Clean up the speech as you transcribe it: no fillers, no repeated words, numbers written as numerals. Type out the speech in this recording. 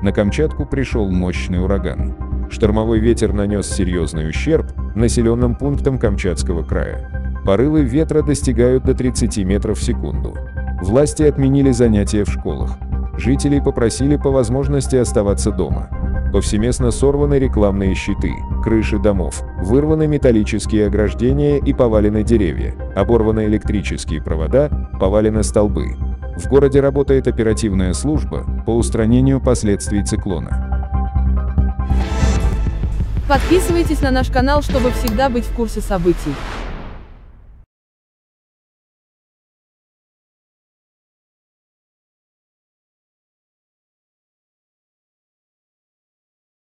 на Камчатку пришел мощный ураган. Штормовой ветер нанес серьезный ущерб населенным пунктам Камчатского края. Порывы ветра достигают до 30 метров в секунду. Власти отменили занятия в школах. Жителей попросили по возможности оставаться дома. Повсеместно сорваны рекламные щиты, крыши домов, вырваны металлические ограждения и повалены деревья, оборваны электрические провода, повалены столбы. В городе работает оперативная служба по устранению последствий циклона. Подписывайтесь на наш канал, чтобы всегда быть в курсе событий.